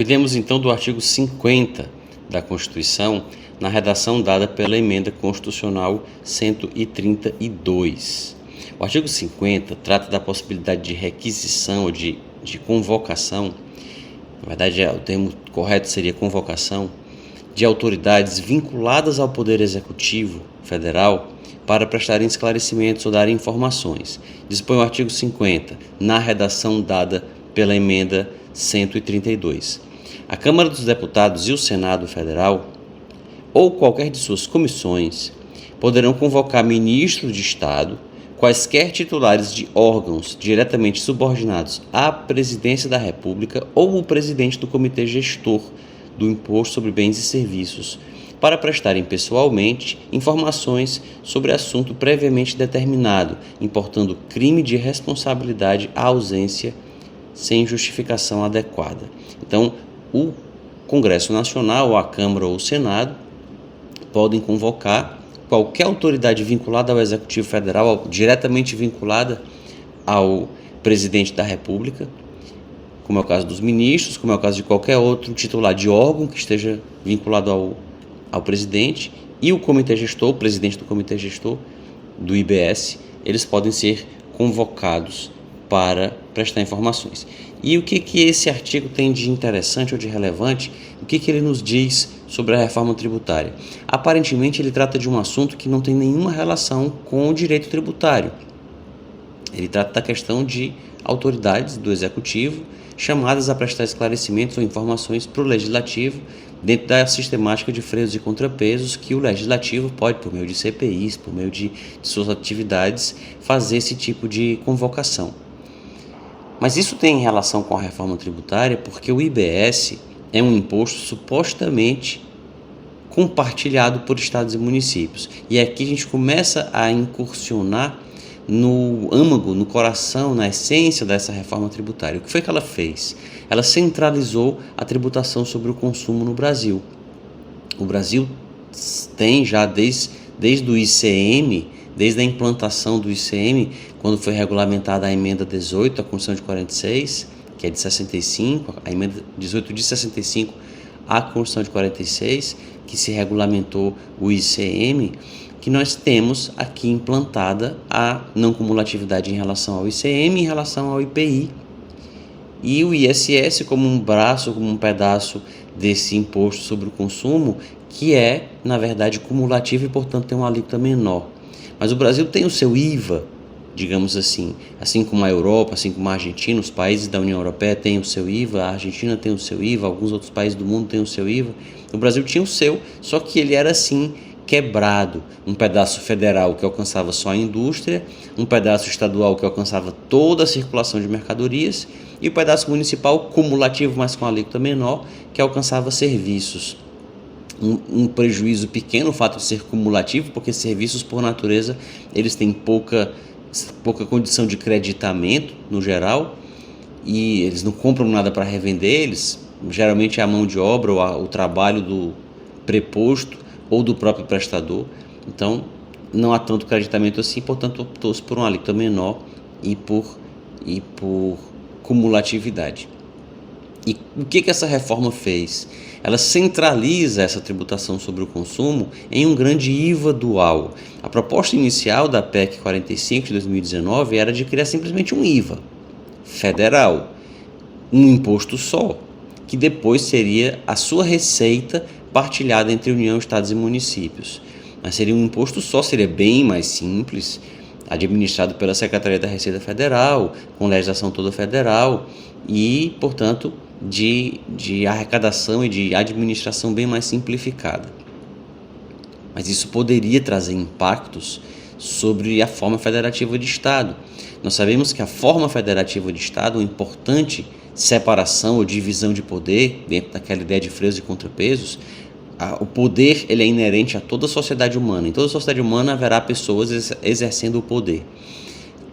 Cuidemos então do artigo 50 da Constituição, na redação dada pela Emenda Constitucional 132. O artigo 50 trata da possibilidade de requisição ou de convocação, na verdade o termo correto seria convocação, de autoridades vinculadas ao Poder Executivo Federal para prestarem esclarecimentos ou darem informações. Dispõe o artigo 50, na redação dada pela Emenda 132. A Câmara dos Deputados e o Senado Federal, ou qualquer de suas comissões, poderão convocar ministros de Estado, quaisquer titulares de órgãos diretamente subordinados à Presidência da República ou o presidente do Comitê Gestor do Imposto sobre Bens e Serviços, para prestarem pessoalmente informações sobre assunto previamente determinado, importando crime de responsabilidade à ausência sem justificação adequada. Então, o Congresso Nacional, ou a Câmara ou o Senado, podem convocar qualquer autoridade vinculada ao Executivo Federal, diretamente vinculada ao Presidente da República, como é o caso dos ministros, como é o caso de qualquer outro titular de órgão que esteja vinculado ao presidente, e o comitê gestor, o presidente do comitê gestor do IBS, eles podem ser convocados para prestar informações. E o que esse artigo tem de interessante ou de relevante? O que ele nos diz sobre a reforma tributária? Aparentemente, ele trata de um assunto que não tem nenhuma relação com o direito tributário. Ele trata da questão de autoridades do Executivo chamadas a prestar esclarecimentos ou informações para o Legislativo dentro da sistemática de freios e contrapesos que o Legislativo pode, por meio de CPIs, por meio de suas atividades, fazer esse tipo de convocação. Mas isso tem relação com a reforma tributária porque o IBS é um imposto supostamente compartilhado por estados e municípios. E aqui a gente começa a incursionar no âmago, no coração, na essência dessa reforma tributária. O que foi que ela fez? Ela centralizou a tributação sobre o consumo no Brasil. O Brasil tem já desde o ICM, desde a implantação do ICM, quando foi regulamentada a emenda 18, a Constituição de 46, que é de 65, a emenda 18 de 65, a Constituição de 46, que se regulamentou o ICM, que nós temos aqui implantada a não cumulatividade em relação ao ICM, em relação ao IPI, e o ISS como um braço, como um pedaço desse imposto sobre o consumo, que é, na verdade, cumulativo e, portanto, tem uma alíquota menor. Mas o Brasil tem o seu IVA, digamos assim como a Europa, assim como a Argentina, os países da União Europeia têm o seu IVA, a Argentina tem o seu IVA, alguns outros países do mundo têm o seu IVA. O Brasil tinha o seu, só que ele era assim, quebrado, um pedaço federal que alcançava só a indústria, um pedaço estadual que alcançava toda a circulação de mercadorias e o pedaço municipal cumulativo, mas com alíquota menor, que alcançava serviços. Um prejuízo pequeno o fato de ser cumulativo, porque serviços por natureza eles têm pouca condição de creditamento no geral e eles não compram nada para revender, eles geralmente é a mão de obra ou o trabalho do preposto ou do próprio prestador, então não há tanto creditamento assim, portanto optou-se por uma alíquota menor e por cumulatividade. E o que essa reforma fez? Ela centraliza essa tributação sobre o consumo em um grande IVA dual. A proposta inicial da PEC 45 de 2019 era de criar simplesmente um IVA federal, um imposto só, que depois seria a sua receita partilhada entre União, Estados e municípios. Mas seria um imposto só, seria bem mais simples, administrado pela Secretaria da Receita Federal, com legislação toda federal e, portanto, de arrecadação e de administração bem mais simplificada. Mas isso poderia trazer impactos sobre a forma federativa de Estado. Nós sabemos que a forma federativa de Estado, uma importante separação ou divisão de poder, dentro daquela ideia de freios e contrapesos, o poder ele é inerente a toda a sociedade humana. Em toda a sociedade humana haverá pessoas exercendo o poder.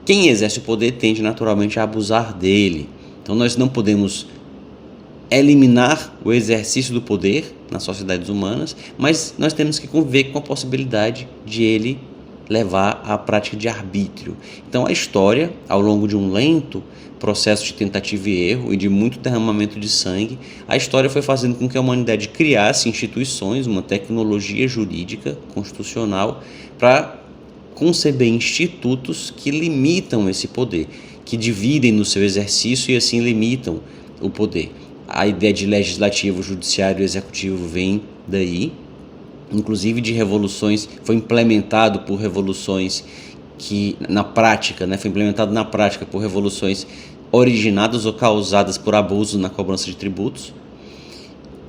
Quem exerce o poder tende naturalmente a abusar dele. Então nós não podemos eliminar o exercício do poder nas sociedades humanas, mas nós temos que conviver com a possibilidade de ele levar à prática de arbítrio. Então a história, ao longo de um lento processo de tentativa e erro e de muito derramamento de sangue, a história foi fazendo com que a humanidade criasse instituições, uma tecnologia jurídica constitucional para conceber institutos que limitam esse poder, que dividem no seu exercício e assim limitam o poder. A ideia de legislativo, judiciário e executivo vem daí, inclusive de revoluções, foi implementado por revoluções que na prática, foi implementado na prática por revoluções originadas ou causadas por abuso na cobrança de tributos.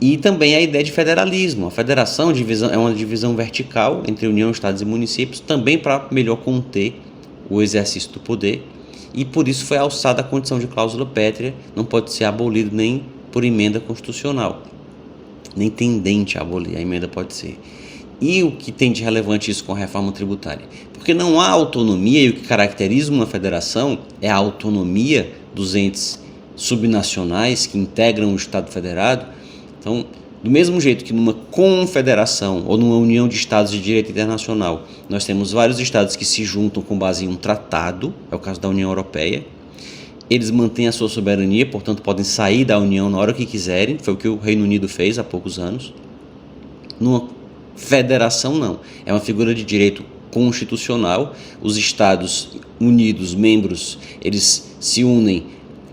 E também a ideia de federalismo. A federação é uma divisão vertical entre União, Estados e municípios, também para melhor conter o exercício do poder, e por isso foi alçada a condição de cláusula pétrea, não pode ser abolido nem por emenda constitucional, nem tendente a abolir, a emenda pode ser. E o que tem de relevante isso com a reforma tributária? Porque não há autonomia, e o que caracteriza uma federação é a autonomia dos entes subnacionais que integram o Estado federado. Então, do mesmo jeito que numa confederação ou numa união de estados de direito internacional, nós temos vários estados que se juntam com base em um tratado, é o caso da União Europeia. Eles mantêm a sua soberania, portanto podem sair da União na hora que quiserem, foi o que o Reino Unido fez há poucos anos. Numa federação não, é uma figura de direito constitucional, os Estados Unidos, membros, eles se unem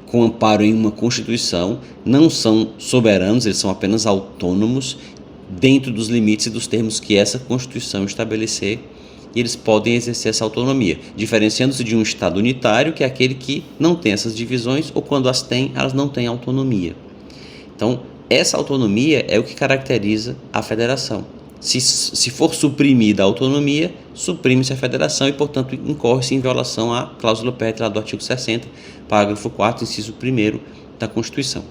com amparo em uma Constituição, não são soberanos, eles são apenas autônomos dentro dos limites e dos termos que essa Constituição estabelecer, e eles podem exercer essa autonomia, diferenciando-se de um Estado unitário, que é aquele que não tem essas divisões, ou quando as tem, elas não têm autonomia. Então, essa autonomia é o que caracteriza a federação. Se for suprimida a autonomia, suprime-se a federação e, portanto, incorre-se em violação à cláusula pétrea do artigo 60, parágrafo 4º, inciso 1º da Constituição.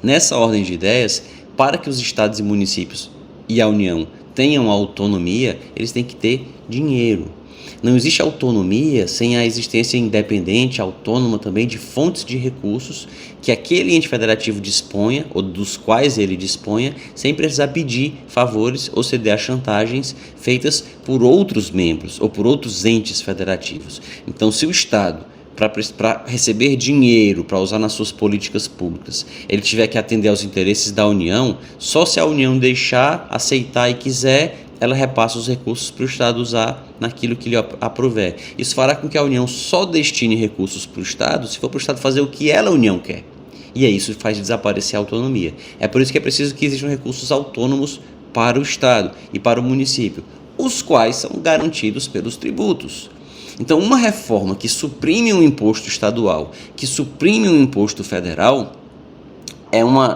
Nessa ordem de ideias, para que os estados e municípios e a União tenham autonomia, eles têm que ter dinheiro. Não existe autonomia sem a existência independente, autônoma também, de fontes de recursos que aquele ente federativo disponha, ou dos quais ele disponha, sem precisar pedir favores ou ceder a chantagens feitas por outros membros ou por outros entes federativos. Então, se o Estado, para receber dinheiro, para usar nas suas políticas públicas, ele tiver que atender aos interesses da União, só se a União deixar, aceitar e quiser, ela repassa os recursos para o Estado usar naquilo que lhe aprouver. Isso fará com que a União só destine recursos para o Estado se for para o Estado fazer o que ela, a União, quer. E aí isso faz desaparecer a autonomia. É por isso que é preciso que existam recursos autônomos para o Estado e para o município, os quais são garantidos pelos tributos. Então, uma reforma que suprime um imposto estadual, que suprime um imposto federal,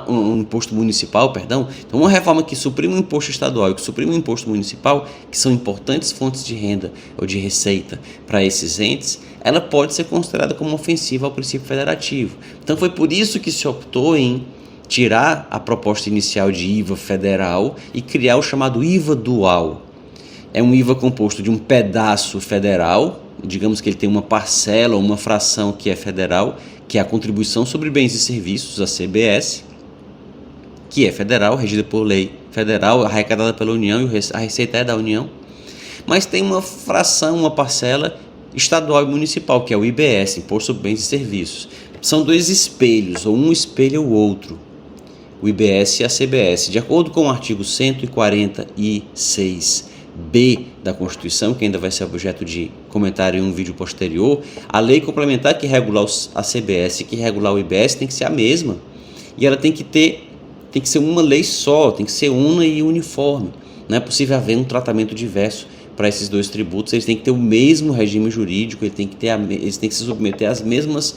um imposto municipal, perdão. Então, uma reforma que suprime um imposto estadual e que suprime um imposto municipal, que são importantes fontes de renda ou de receita para esses entes, ela pode ser considerada como ofensiva ao princípio federativo. Então, foi por isso que se optou em tirar a proposta inicial de IVA federal e criar o chamado IVA dual. É um IVA composto de um pedaço federal, digamos que ele tem uma parcela ou uma fração que é federal, que é a Contribuição sobre Bens e Serviços, a CBS, que é federal, regida por lei federal, arrecadada pela União, e a receita é da União. Mas tem uma fração, uma parcela estadual e municipal, que é o IBS, Imposto sobre Bens e Serviços. São dois espelhos, ou um espelha o outro, o IBS e a CBS. De acordo com o artigo 146b da Constituição, que ainda vai ser objeto de comentário em um vídeo posterior, a lei complementar que regular a CBS e que regular o IBS tem que ser a mesma, e ela tem que ser uma lei só, tem que ser una e uniforme. Não é possível haver um tratamento diverso para esses dois tributos, eles têm que ter o mesmo regime jurídico, eles têm que se submeter às mesmas,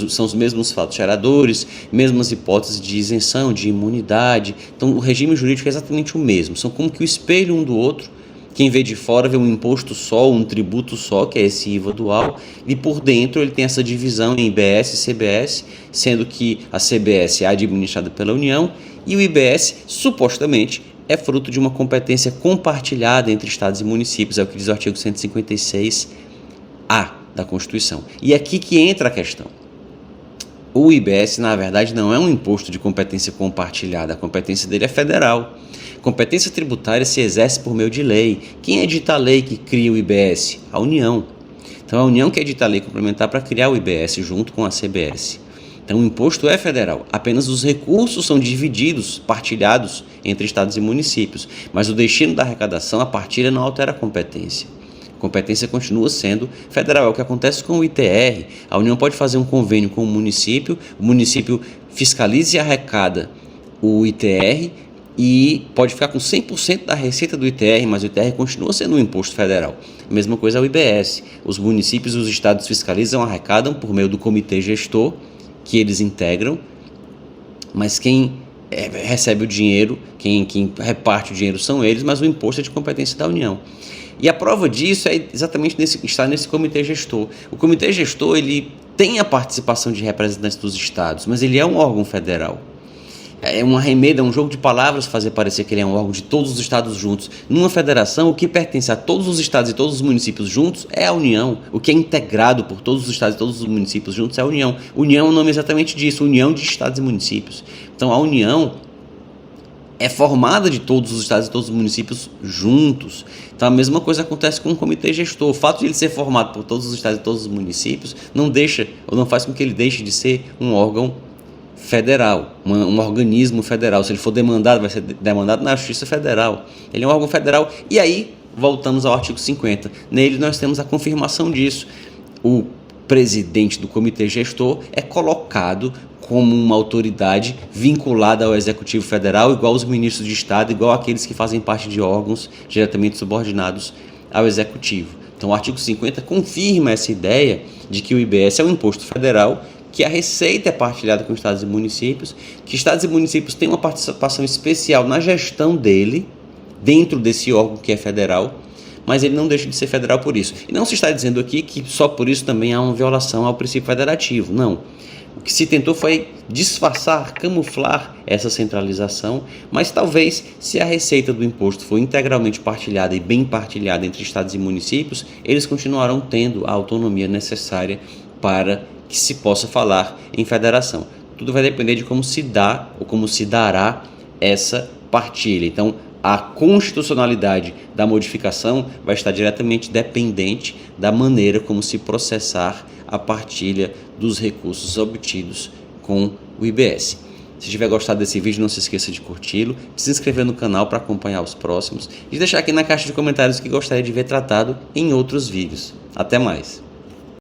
são os mesmos fatos geradores, mesmas hipóteses de isenção, de imunidade. Então o regime jurídico é exatamente o mesmo, são como que o espelho um do outro. Quem vê de fora vê um imposto só, um tributo só, que é esse IVA dual, e por dentro ele tem essa divisão em IBS e CBS, sendo que a CBS é administrada pela União e o IBS, supostamente, é fruto de uma competência compartilhada entre estados e municípios, é o que diz o artigo 156A da Constituição. E é aqui que entra a questão. O IBS, na verdade, não é um imposto de competência compartilhada, a competência dele é federal. Competência tributária se exerce por meio de lei. Quem edita a lei que cria o IBS? A União. Então, a União que edita a lei complementar para criar o IBS junto com a CBS. Então, o imposto é federal. Apenas os recursos são divididos, partilhados entre estados e municípios. Mas o destino da arrecadação, a partilha, não altera a competência. A competência continua sendo federal. É o que acontece com o ITR. A União pode fazer um convênio com o município fiscaliza e arrecada o ITR e pode ficar com 100% da receita do ITR, mas o ITR continua sendo um imposto federal. A mesma coisa é o IBS. Os municípios e os estados fiscalizam, arrecadam por meio do comitê gestor, que eles integram, mas quem recebe o dinheiro, quem reparte o dinheiro são eles, mas o imposto é de competência da União. E a prova disso é exatamente estar nesse comitê gestor. O comitê gestor ele tem a participação de representantes dos estados, mas ele é um órgão federal. É um arremedo, é um jogo de palavras fazer parecer que ele é um órgão de todos os estados juntos. Numa federação, o que pertence a todos os estados e todos os municípios juntos é a União. O que é integrado por todos os estados e todos os municípios juntos é a União. União é o nome exatamente disso, União de Estados e Municípios. Então a União é formada de todos os estados e todos os municípios juntos. Então a mesma coisa acontece com o comitê gestor. O fato de ele ser formado por todos os estados e todos os municípios não faz com que ele deixe de ser um órgão federal, um organismo federal. Se ele for demandado, vai ser demandado na Justiça Federal. Ele é um órgão federal. E aí, voltamos ao artigo 50. Nele nós temos a confirmação disso. O presidente do comitê gestor é colocado como uma autoridade vinculada ao Executivo Federal, igual os ministros de Estado, igual aqueles que fazem parte de órgãos diretamente subordinados ao Executivo. Então o artigo 50 confirma essa ideia de que o IBS é um imposto federal, que a receita é partilhada com estados e municípios, que estados e municípios têm uma participação especial na gestão dele, dentro desse órgão que é federal, mas ele não deixa de ser federal por isso. E não se está dizendo aqui que só por isso também há uma violação ao princípio federativo, não. O que se tentou foi disfarçar, camuflar essa centralização, mas talvez, se a receita do imposto for integralmente partilhada e bem partilhada entre estados e municípios, eles continuarão tendo a autonomia necessária para que se possa falar em federação. Tudo vai depender de como se dá ou como se dará essa partilha. Então, a constitucionalidade da modificação vai estar diretamente dependente da maneira como se processar a partilha dos recursos obtidos com o IBS. Se tiver gostado desse vídeo, não se esqueça de curti-lo, de se inscrever no canal para acompanhar os próximos e deixar aqui na caixa de comentários o que gostaria de ver tratado em outros vídeos. Até mais!